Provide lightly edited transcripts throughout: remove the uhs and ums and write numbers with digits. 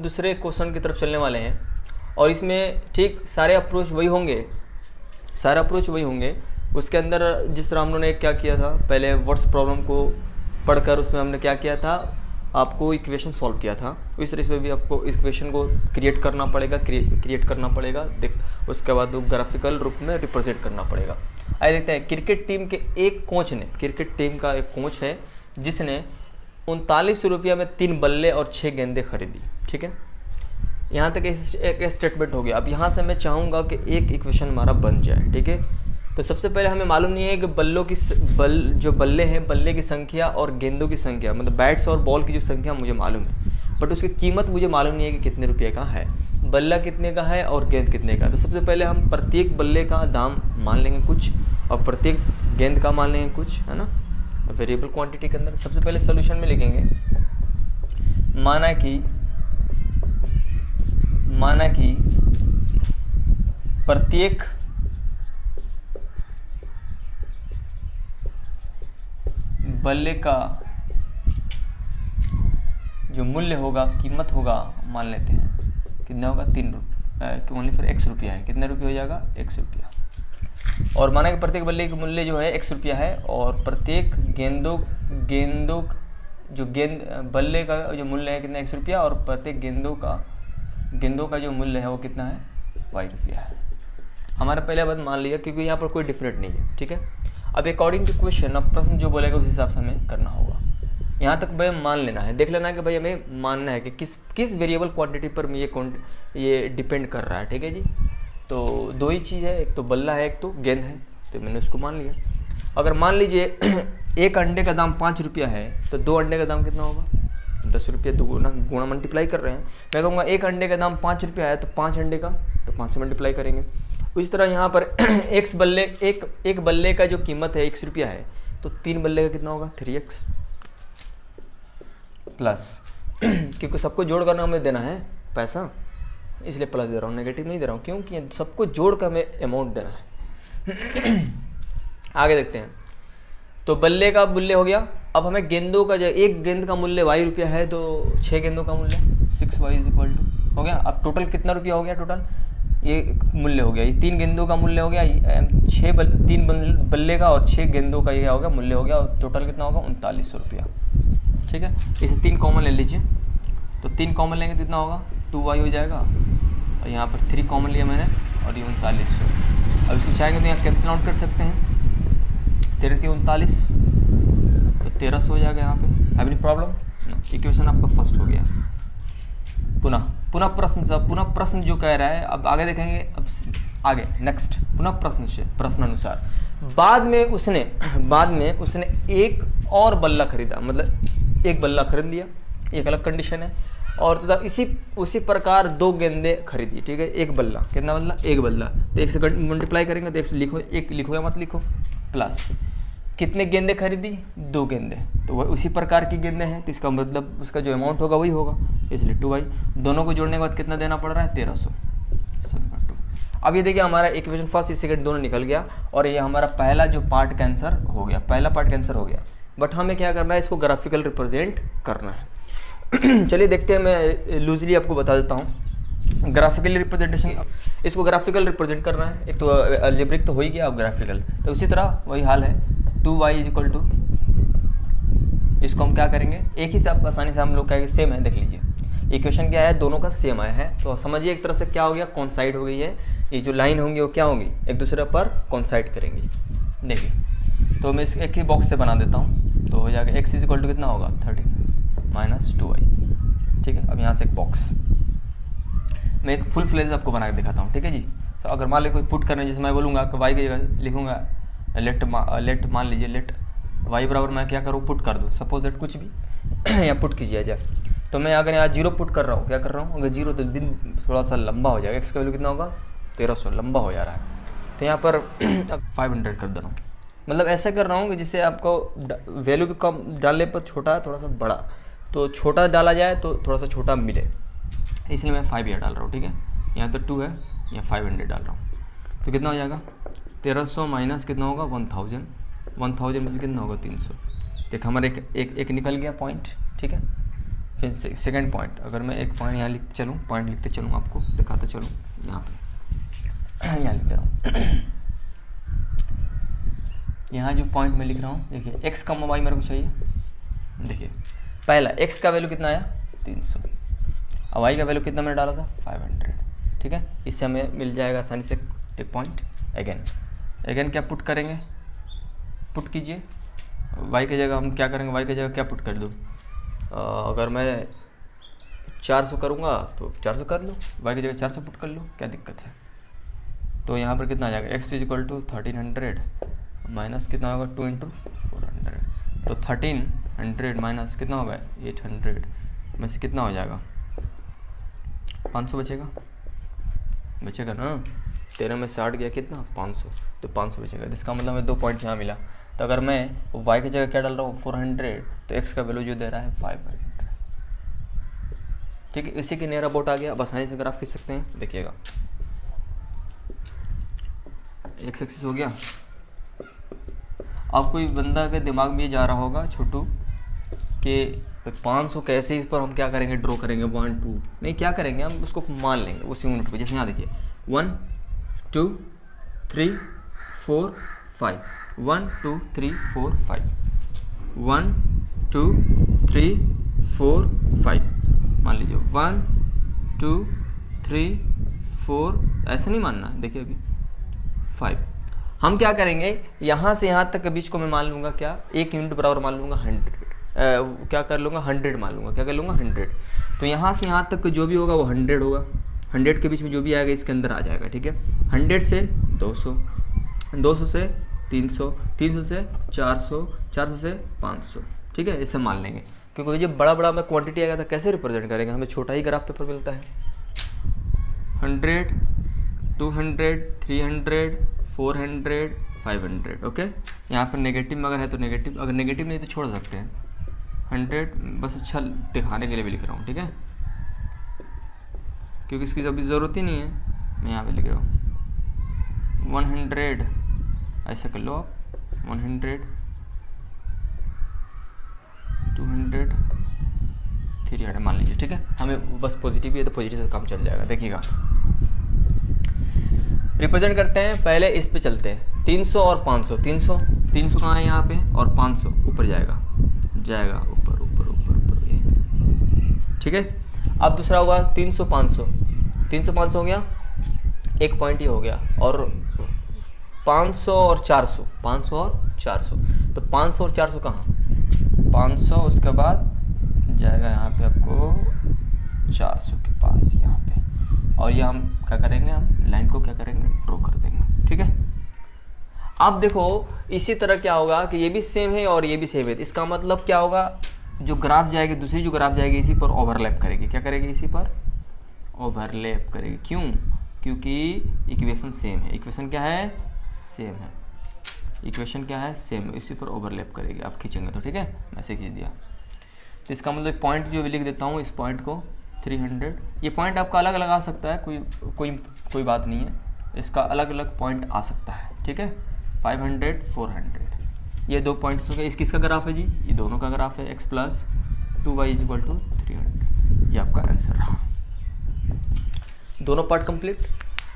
दूसरे क्वेश्चन की तरफ चलने वाले हैं और इसमें ठीक सारे अप्रोच वही होंगे। उसके अंदर जिस तरह हम लोगों ने क्या किया था, पहले वर्ड्स प्रॉब्लम को पढ़कर उसमें हमने क्या किया था, आपको इक्वेशन सॉल्व किया था। इस तरह इसमें भी आपको इक्वेशन को क्रिएट करना पड़ेगा उसके बाद ग्राफिकल रूप में रिप्रेजेंट करना पड़ेगा। आइए देखते हैं, क्रिकेट टीम का एक कोच है जिसने 39 रुपया में 3 बल्ले और 6 गेंदें खरीदी। ठीक है, यहाँ तक एक स्टेटमेंट हो गया। अब यहाँ से मैं चाहूँगा कि एक इक्वेशन हमारा बन जाए। ठीक है, तो सबसे पहले हमें मालूम नहीं है कि जो बल्ले हैं, बल्ले की संख्या और गेंदों की संख्या, मतलब बैट्स और बॉल की जो संख्या मुझे मालूम है, बट उसकी कीमत मुझे मालूम नहीं है कि कितने रुपये का है, बल्ला कितने का है और गेंद कितने का। तो सबसे पहले हम प्रत्येक बल्ले का दाम मान लेंगे कुछ और प्रत्येक गेंद का मान लेंगे कुछ, है ना, वेरिएबल क्वांटिटी के अंदर। सबसे पहले सोल्यूशन में लिखेंगे, माना कि प्रत्येक बल्ले का जो मूल्य होगा, कीमत होगा, मान लेते हैं कितना होगा, 3 रुपये, ओनली फिर x रुपया है। कितने रुपये हो जाएगा, x रुपया। और माना कि प्रत्येक बल्ले का मूल्य जो है x रुपया है और प्रत्येक बल्ले का जो मूल्य है कितना, x रुपया, और प्रत्येक गेंदों का जो मूल्य है वो कितना है, y रुपया है। हमारा पहले बात मान लिया क्योंकि यहाँ पर कोई डिफरेंट नहीं है। ठीक है, अब अकॉर्डिंग टू क्वेश्चन, अब प्रश्न जो बोलेगा उस हिसाब से हमें करना होगा। यहाँ तक भाई मान लेना है, देख लेना है कि भाई हमें मानना है कि किस वेरिएबल क्वांटिटी पर ये डिपेंड कर रहा है। ठीक है जी, तो 2 ही चीज़ है, एक तो बल्ला है, एक तो गेंद है, तो मैंने उसको मान लिया। अगर मान लीजिए एक अंडे का दाम 5 रुपया है तो 2 अंडे का दाम कितना होगा, 10 रुपया। तो गुणा मल्टीप्लाई कर रहे हैं, मैं कहूँगा एक अंडे का दाम 5 रुपया है तो 5 अंडे का, तो 5 से मल्टीप्लाई करेंगे। उसी तरह यहाँ पर एक बल्ले का जो कीमत है x रुपया है, तो 3 बल्ले का कितना होगा, 3x प्लस, क्योंकि सबको जोड़ कर हमें देना है पैसा, इसलिए प्लस दे रहा हूँ, नेगेटिव नहीं दे रहा हूँ, क्योंकि सबको जोड़ कर हमें अमाउंट देना है। आगे देखते हैं, तो बल्ले का मूल्य हो गया। अब हमें गेंदों का, जो एक गेंद का मूल्य y रुपया है तो 6 गेंदों का मूल्य 6y = हो गया। अब टोटल कितना रुपया हो गया, टोटल ये मूल्य हो गया, ये 3 गेंदों का मूल्य हो गया, 3 बल्ले का और 6 गेंदों का ये हो गया मूल्य हो गया, और टोटल कितना होगा, 3900 रुपया। ठीक है, इसे 3 कॉमन ले लीजिए, तो 3 कॉमन लेंगे तो कितना होगा, 2y हो जाएगा, और यहाँ पर 3 कॉमन लिया मैंने और ये 3900। अब इसको चाहेंगे तो यहाँ कैंसिल आउट कर सकते हैं, 13 × 39 तो 1300 हो जाएगा। यहाँ पे एनी प्रॉब्लम, इक्वेशन आपका फर्स्ट हो गया। पुनः प्रश्न जो कह रहा है, अब आगे देखेंगे, अब आगे नेक्स्ट पुनः प्रश्न अनुसार बाद में उसने एक और बल्ला खरीदा, मतलब एक बल्ला खरीद लिया, एक अलग कंडीशन है, और तथा उसी प्रकार 2 गेंदें खरीदी। ठीक है, एक बल्ला, कितना बल्ला, एक बल्ला, तो 1 से मल्टीप्लाई करेंगे तो 1 से लिखो, एक लिखो या मत लिखो, प्लस कितने गेंदें खरीदी, 2 गेंदें, तो वह उसी प्रकार की गेंदें हैं, तो इसका मतलब उसका जो अमाउंट होगा वही होगा, इसलिए 2y। दोनों को जोड़ने के बाद कितना देना पड़ रहा है, 1300। अब ये देखिए हमारा इक्वेशन फर्स्ट सेकंड दोनों निकल गया, और ये हमारा पहला जो पार्ट का आंसर हो गया, बट हमें क्या करना है, इसको ग्राफिकल रिप्रेजेंट करना है। चलिए देखते हैं, मैं लूजली आपको बता देता हूँ ग्राफिकल रिप्रेजेंटेशन। इसको ग्राफिकल रिप्रेजेंट करना है, एक तो अलजेब्रिक तो हो ही गया, अब ग्राफिकल, तो उसी तरह वही हाल है, 2y = इसको हम क्या करेंगे, एक ही सब आसानी से हम लोग कहेंगे, सेम है, देख लीजिए इक्वेशन क्या है, दोनों का सेम आया है, तो समझिए एक तरह से क्या हो गया, कॉन्साइड हो गई है, ये जो लाइन होंगी वो क्या होंगी, एक दूसरे पर कॉन्साइड करेंगी। देखिए, तो मैं इस एक ही बॉक्स से बना देता हूँ, तो हो जाएगा x = कितना होगा, 13 - 2y। ठीक है, अब यहाँ से एक बॉक्स, मैं एक फुल फ्लेज आपको बना के दिखाता हूँ। ठीक है जी, तो अगर मान लीजिए कोई पुट करने, जैसे मैं बोलूँगा कि y की जगह लिखूँगा लेट मान लीजिए लेट y बराबर मैं क्या करूँ, पुट कर दूँ, सपोज दैट कुछ भी या पुट कीजिए जाए, तो मैं अगर यहाँ 0 पुट कर रहा हूँ, क्या कर रहा हूँ, अगर 0 तो बिन थोड़ा सा लंबा हो जाएगा, x का वैल्यू कितना होगा, 1300, लंबा हो जा रहा है, तो यहाँ पर 500 कर दे रहा हूँ। मतलब ऐसा कर रहा हूँ कि जिससे आपको वैल्यू भी कम डालने पर छोटा, थोड़ा सा बड़ा, तो छोटा डाला जाए तो थोड़ा सा छोटा मिले, इसलिए मैं 5 यहाँ डाल रहा हूँ। ठीक है, यहाँ तो 2 है, यहाँ 500 डाल रहा हूँ, तो कितना हो जाएगा, 1300 माइनस कितना होगा, 1000 में से कितना होगा, 300। देख हमारे एक निकल गया पॉइंट। ठीक है, फिर सेकंड पॉइंट, अगर मैं एक पॉइंट यहाँ लिखते चलूँ, पॉइंट लिखते चलूँ, आपको दिखाते चलूँ, यहाँ पे यहाँ लिख दे रहा हूँ। यहाँ जो पॉइंट मैं लिख रहा हूँ, देखिए एक्स का वाई मेरे को चाहिए। देखिए पहला एक्स का वैल्यू कितना आया 300, और वाई का वैल्यू कितना मैंने डाला था 500, ठीक है। इससे हमें मिल जाएगा आसानी से एक पॉइंट। अगेन क्या पुट करेंगे, पुट कीजिए, वाई की जगह हम क्या करेंगे, वाई की जगह क्या पुट कर दूँ, अगर मैं 400 करूँगा तो 400 कर लो, वाई की जगह 400 पुट कर लो, क्या दिक्कत है। तो यहाँ पर कितना आ जाएगा, x is equal to 1300 minus कितना होगा 2 × 400, तो 1300 माइनस कितना होगा 800 में से कितना हो जाएगा 500 बचेगा ना। 13 में से 8 गया कितना 500, तो 500 बचेगा। इसका मतलब हमें 2 पॉइंट यहाँ मिला। तो अगर मैं y की जगह क्या डाल रहा हूँ 400, तो x का वैल्यू जो दे रहा है 500, ठीक है। इसी के नियर अबाउट आ गया। अब आसानी से ग्राफ खींच सकते हैं, देखिएगा एक्स एक्सिस हो गया। अब कोई बंदा के दिमाग में ये जा रहा होगा छोटू कि 500 कैसे, इस पर हम क्या करेंगे, ड्रॉ करेंगे 1 2, नहीं क्या करेंगे हम उसको मान लेंगे उसी यूनिट पे। जैसे यहाँ देखिए 1 2 3 4 5, 1 2 3 4 5, 1 2 3 4 5, मान लीजिए 1 2 3 4, ऐसा नहीं मानना, देखिए अभी 5। हम क्या करेंगे, यहाँ से यहाँ तक के बीच को मैं मान लूँगा क्या, एक यूनिट बराबर मान लूँगा 100, क्या कर लूँगा 100 मान लूँगा, क्या कर लूँगा 100। तो यहाँ से यहाँ तक जो भी होगा वो 100 होगा, 100 के बीच में जो भी आएगा इसके अंदर आ जाएगा, ठीक है। 100 से 200, 200 से 300, 300 से 400, 400 से 500, ठीक है। इसे मान लेंगे, क्योंकि जब बड़ा बड़ा में क्वांटिटी आएगा तो कैसे रिप्रेजेंट करेंगे, हमें छोटा ही ग्राफ पेपर मिलता है। 100 200 300 400 500, ओके। यहाँ पर नेगेटिव में अगर है तो नेगेटिव, अगर नेगेटिव नहीं तो छोड़ सकते हैं। 100 बस अच्छा दिखाने के लिए भी लिख रहा हूँ, ठीक है, क्योंकि इसकी अभी ज़रूरत ही नहीं है, मैं यहाँ पे लिख रहा हूँ 100, ऐसा कर लो आप 100 200 300 मान लीजिए, ठीक है। हमें बस पॉजिटिव ही है तो पॉजिटिव से काम चल जाएगा। देखिएगा रिप्रेजेंट करते हैं, पहले इस पे चलते हैं 300 और 500, 300 कहाँ है यहाँ पे, और 500 ऊपर जाएगा ऊपर ऊपर ऊपर ऊपर, ये ठीक है। अब दूसरा हुआ 300 500, 300 500 हो गया, एक पॉइंट ये हो गया, और 500 और 400, 500 और 400, तो 500 और 400 कहाँ, 500 उसके बाद जाएगा यहाँ पे आपको 400 के पास यहाँ पे, और ये हम क्या करेंगे, हम लाइन को क्या करेंगे ड्रॉ कर देंगे, ठीक है। अब देखो इसी तरह क्या होगा कि ये भी सेम है और ये भी सेम है, इसका मतलब क्या होगा, जो ग्राफ जाएगी दूसरी जो ग्राफ जाएगी इसी पर ओवरलैप करेगी, क्या करेगी, इसी पर ओवरलैप करेगी। क्यों, क्योंकि इक्वेशन सेम है। इक्वेशन क्या है, सेम है, इक्वेशन क्या है, सेम है, इसी पर ओवरलैप करेगी। आप खींचेंगे तो, ठीक है, मैंने खींच दिया। तो इसका मतलब पॉइंट जो भी लिख देता हूँ, इस पॉइंट को 300, ये पॉइंट आपका अलग अलग आ सकता है, कोई बात नहीं है, इसका अलग अलग पॉइंट आ सकता है, ठीक है। 500 400, ये 2 पॉइंट्स हो गए। किसका ग्राफ है जी, ये दोनों का ग्राफ है, x + 2y = 300, ये आपका आंसर रहा। दोनों पार्ट कंप्लीट।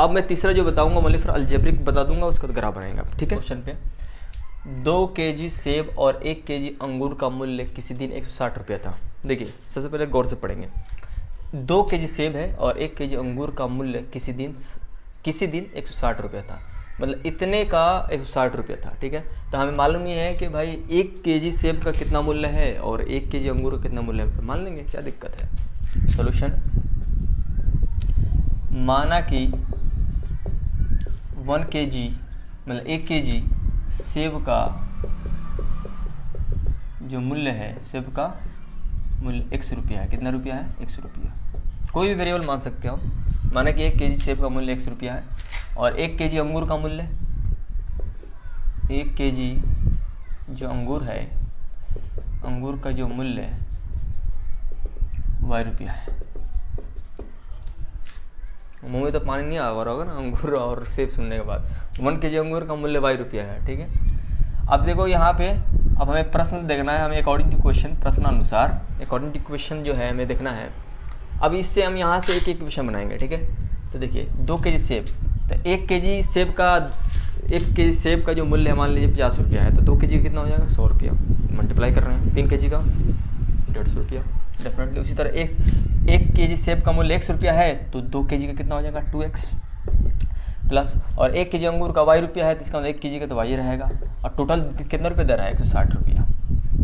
अब मैं तीसरा जो बताऊंगा मतलब फिर अलजेब्रिक बता दूंगा, उसका ग्राफ बनाएंगे आप, ठीक है। क्वेश्चन पे 2 kg सेब और 1 kg अंगूर का मूल्य किसी दिन 160 रुपया था। देखिए सबसे पहले गौर से पढ़ेंगे, 2 kg सेब है और 1 kg अंगूर का मूल्य किसी दिन 160 रुपया था, मतलब इतने का 160 रुपया था, ठीक है। तो हमें मालूम ये है कि भाई 1 kg सेब का कितना मूल्य है और 1 kg अंगूर का कितना मूल्य है, तो मान लेंगे, क्या दिक्कत है। सॉल्यूशन, माना कि 1 kg मतलब 1 kg सेब का जो मूल्य है, सेब का मूल्य 100 रुपया है। कितना रुपया है, 100 रुपया। कोई भी वेरिएबल मान सकते हो। माना कि 1 kg सेब का मूल्य 100 रुपया है और 1 kg अंगूर का मूल्य, 1 kg जो अंगूर है, अंगूर का जो मूल्य y रुपया है। मुँह में तो पानी नहीं आ रहा होगा ना अंगूर और सेब सुनने के बाद। 1 kg अंगूर का मूल्य y रुपया है, ठीक है। अब देखो यहाँ पे अब हमें प्रश्न देखना है, हमें अकॉर्डिंग टू क्वेश्चन, प्रश्नानुसार अकॉर्डिंग टू क्वेश्चन जो है हमें देखना है। अब इससे हम यहाँ से एक इक्वेशन बनाएंगे, ठीक है। तो देखिए 2 kg सेब, तो 1 kg सेब का जो मूल्य है मान लीजिए 50 रुपया है, तो 2 kg कितना हो जाएगा 100 रुपया, मल्टीप्लाई कर रहे हैं 3 kg का 150 रुपया डेफिनेटली। उसी तरह 1 kg सेब का मूल्य 100 रुपया है, तो 2 kg का कितना हो जाएगा 2x प्लस, और 1 kg अंगूर का y रुपया है, तो इसका मतलब 1 kg का तो y रहेगा, और टोटल कितना रुपये दे रहा है 160 रुपया।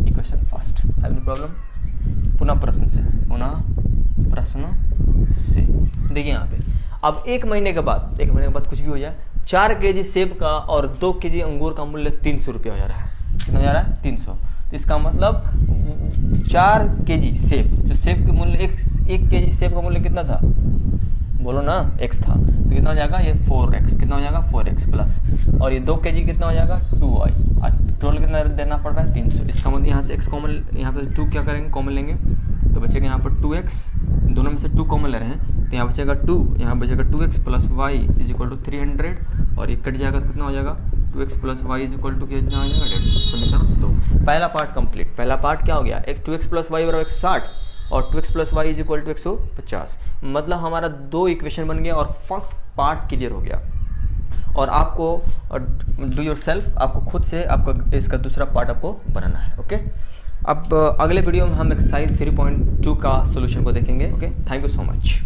Equation first, have no problem. पुनः प्रश्न से देखिए यहाँ पे, अब 1 महीने के बाद कुछ भी हो जाए, 4 kg सेब का और 2 kg अंगूर का मूल्य 300 रुपया हो जा रहा है। कितना हो जा रहा है 300। तो इसका मतलब 4 kg सेब, तो सेब के मूल्य 1 kg सेब का मूल्य कितना था, बोलो ना x था, तो कितना हो जाएगा ये 4x, कितना हो जाएगा 4x प्लस, और ये 2 kg कितना हो जाएगा 2y, और टोटल कितना देना पड़ रहा है 300। इसका मतलब यहाँ से x कॉमन, यहाँ पे 2 क्या करेंगे कॉमन लेंगे, तो बचेगा यहाँ पर 2x, दोनों में से 2 कॉमन ले रहे हैं, तो यहाँ बचेगा 2, यहाँ बचेगा 2x plus y is equal to 300, और ये कट जाएगा तो कितना हो जाएगा 2x plus y is equal to कितना हो जाएगा 150। समीकरण 2, पहला पार्ट कंप्लीट। पहला पार्ट क्या हो गया, 2x प्लस y बराबर 160 और 2x plus y is equal to 150, मतलब हमारा 2 इक्वेशन बन गया और फर्स्ट पार्ट क्लियर हो गया। और आपको डू योर सेल्फ, आपको खुद से आपका इसका दूसरा पार्ट आपको बनाना है। ओके, अब अगले वीडियो में हम एक्सरसाइज 3.2 का सॉल्यूशन को देखेंगे। Okay, thank you so much.